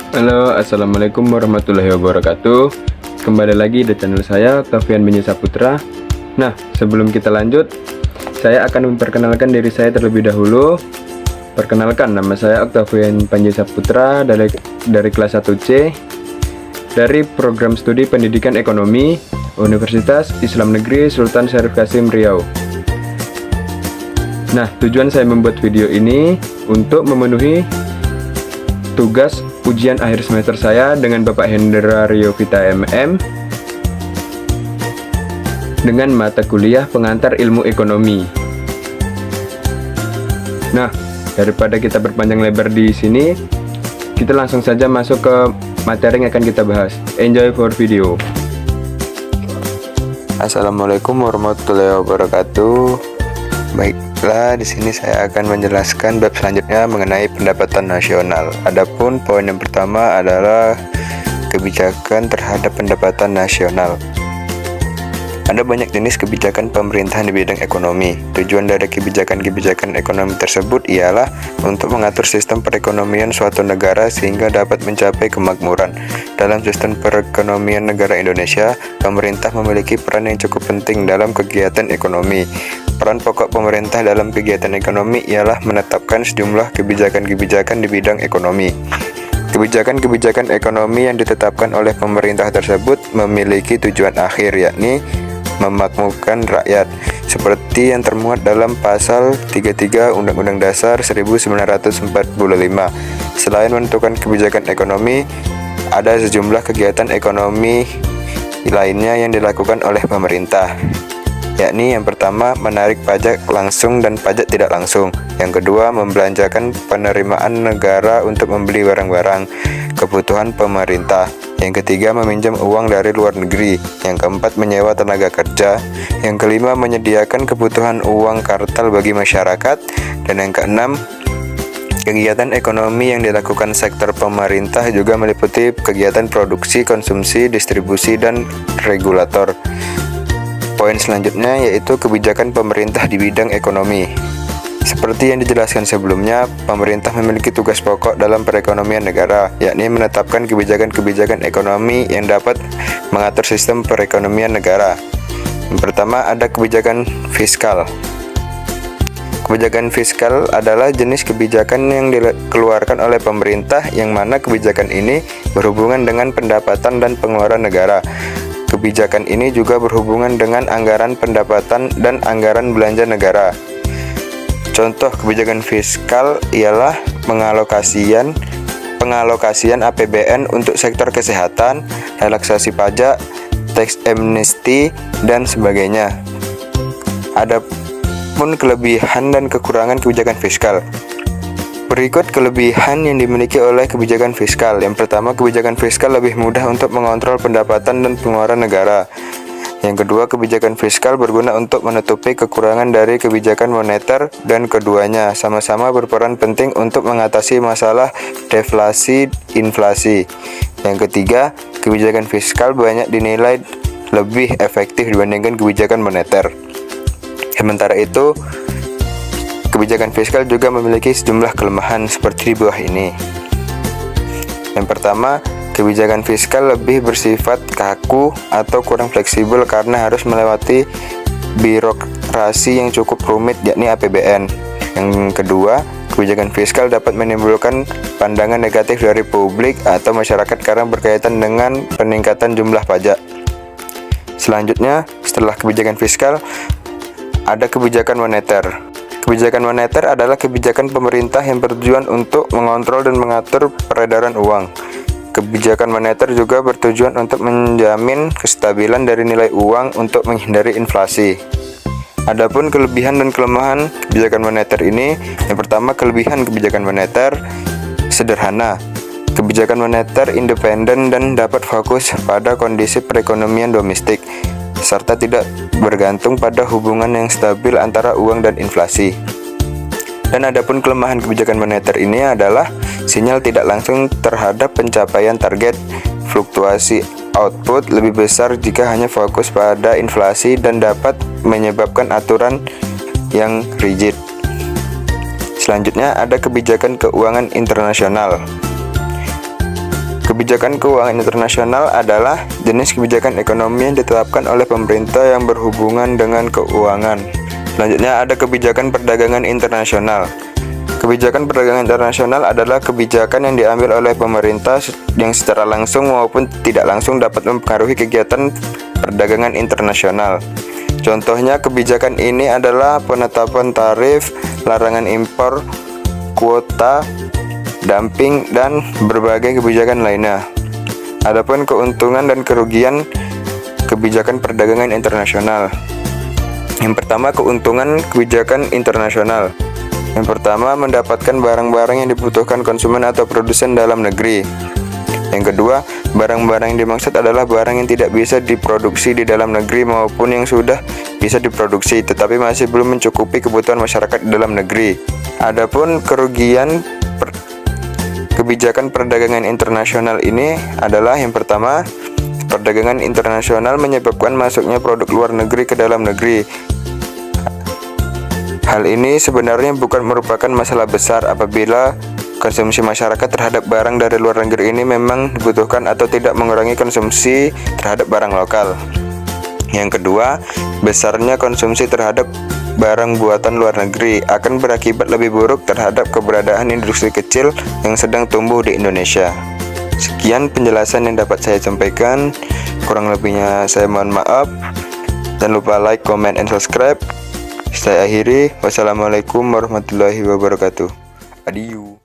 Halo, assalamualaikum warahmatullahi wabarakatuh. Kembali lagi di channel saya, Octavian Binjai Saputra. Nah, sebelum kita lanjut, saya akan memperkenalkan diri saya terlebih dahulu. Perkenalkan, nama saya Octavian Binjai Saputra dari kelas 1C dari program studi Pendidikan Ekonomi Universitas Islam Negeri Sultan Syarif Qasim Riau. Nah, tujuan saya membuat video ini untuk memenuhi tugas ujian akhir semester saya dengan Bapak Hendra Rio Vita MM dengan mata kuliah pengantar ilmu ekonomi. Nah, daripada kita berpanjang lebar di sini, kita langsung saja masuk ke materi yang akan kita bahas. Enjoy for video. Assalamualaikum warahmatullahi wabarakatuh. Baiklah, di sini saya akan menjelaskan bab selanjutnya mengenai pendapatan nasional. Adapun poin yang pertama adalah kebijakan terhadap pendapatan nasional. Ada banyak jenis kebijakan pemerintahan di bidang ekonomi. Tujuan dari kebijakan-kebijakan ekonomi tersebut ialah untuk mengatur sistem perekonomian suatu negara sehingga dapat mencapai kemakmuran. Dalam sistem perekonomian negara Indonesia, pemerintah memiliki peran yang cukup penting dalam kegiatan ekonomi. Peran pokok pemerintah dalam kegiatan ekonomi ialah menetapkan sejumlah kebijakan-kebijakan di bidang ekonomi. Kebijakan-kebijakan ekonomi yang ditetapkan oleh pemerintah tersebut memiliki tujuan akhir, yakni memakmurkan rakyat, seperti yang termuat dalam pasal 33 Undang-Undang Dasar 1945. Selain menentukan kebijakan ekonomi, ada sejumlah kegiatan ekonomi lainnya yang dilakukan oleh pemerintah, yakni yang pertama menarik pajak langsung dan pajak tidak langsung, yang kedua membelanjakan penerimaan negara untuk membeli barang-barang kebutuhan pemerintah, yang ketiga meminjam uang dari luar negeri, yang keempat menyewa tenaga kerja, yang kelima menyediakan kebutuhan uang kartal bagi masyarakat, dan yang keenam kegiatan ekonomi yang dilakukan sektor pemerintah juga meliputi kegiatan produksi, konsumsi, distribusi, dan regulator. Poin selanjutnya yaitu kebijakan pemerintah di bidang ekonomi. Seperti yang dijelaskan sebelumnya, pemerintah memiliki tugas pokok dalam perekonomian negara, yakni menetapkan kebijakan-kebijakan ekonomi yang dapat mengatur sistem perekonomian negara. Yang pertama ada kebijakan fiskal. Kebijakan fiskal adalah jenis kebijakan yang dikeluarkan oleh pemerintah, yang mana kebijakan ini berhubungan dengan pendapatan dan pengeluaran negara. Kebijakan ini juga berhubungan dengan anggaran pendapatan dan anggaran belanja negara. Contoh kebijakan fiskal ialah pengalokasian APBN untuk sektor kesehatan, relaksasi pajak, tax amnesty, dan sebagainya. Adapun kelebihan dan kekurangan kebijakan fiskal. Berikut kelebihan yang dimiliki oleh kebijakan fiskal. Yang pertama, kebijakan fiskal lebih mudah untuk mengontrol pendapatan dan pengeluaran negara. Yang kedua, kebijakan fiskal berguna untuk menutupi kekurangan dari kebijakan moneter, dan keduanya sama-sama berperan penting untuk mengatasi masalah deflasi inflasi. Yang ketiga, kebijakan fiskal banyak dinilai lebih efektif dibandingkan kebijakan moneter. Sementara itu, kebijakan fiskal juga memiliki sejumlah kelemahan seperti di bawah ini. Yang pertama, kebijakan fiskal lebih bersifat kaku atau kurang fleksibel karena harus melewati birokrasi yang cukup rumit, yakni APBN. Yang kedua, kebijakan fiskal dapat menimbulkan pandangan negatif dari publik atau masyarakat karena berkaitan dengan peningkatan jumlah pajak. Selanjutnya, setelah kebijakan fiskal, ada kebijakan moneter. Kebijakan moneter adalah kebijakan pemerintah yang bertujuan untuk mengontrol dan mengatur peredaran uang. Kebijakan moneter juga bertujuan untuk menjamin kestabilan dari nilai uang untuk menghindari inflasi. Adapun kelebihan dan kelemahan kebijakan moneter ini, yang pertama, kelebihan kebijakan moneter sederhana. Kebijakan moneter independen dan dapat fokus pada kondisi perekonomian domestik, serta tidak bergantung pada hubungan yang stabil antara uang dan inflasi. Dan adapun kelemahan kebijakan moneter ini adalah sinyal tidak langsung terhadap pencapaian target, fluktuasi output lebih besar jika hanya fokus pada inflasi, dan dapat menyebabkan aturan yang rigid. Selanjutnya ada kebijakan keuangan internasional. Kebijakan keuangan internasional adalah jenis kebijakan ekonomi yang ditetapkan oleh pemerintah yang berhubungan dengan keuangan. Selanjutnya ada kebijakan perdagangan internasional. Kebijakan perdagangan internasional adalah kebijakan yang diambil oleh pemerintah yang secara langsung maupun tidak langsung dapat mempengaruhi kegiatan perdagangan internasional. Contohnya kebijakan ini adalah penetapan tarif, larangan impor, kuota, dumping, dan berbagai kebijakan lainnya. Adapun keuntungan dan kerugian kebijakan perdagangan internasional. Yang pertama, keuntungan kebijakan internasional. Yang pertama, mendapatkan barang-barang yang dibutuhkan konsumen atau produsen dalam negeri. Yang kedua, barang-barang yang dimaksud adalah barang yang tidak bisa diproduksi di dalam negeri maupun yang sudah bisa diproduksi tetapi masih belum mencukupi kebutuhan masyarakat di dalam negeri. Adapun kerugian kebijakan perdagangan internasional ini adalah yang pertama, perdagangan internasional menyebabkan masuknya produk luar negeri ke dalam negeri. Hal ini sebenarnya bukan merupakan masalah besar apabila konsumsi masyarakat terhadap barang dari luar negeri ini memang dibutuhkan atau tidak mengurangi konsumsi terhadap barang lokal. Yang kedua, besarnya konsumsi terhadap barang buatan luar negeri akan berakibat lebih buruk terhadap keberadaan industri kecil yang sedang tumbuh di Indonesia. Sekian penjelasan yang dapat saya sampaikan. Kurang lebihnya saya mohon maaf. Jangan lupa like, comment, and subscribe. Saya akhiri. Wassalamualaikum warahmatullahi wabarakatuh. Adieu.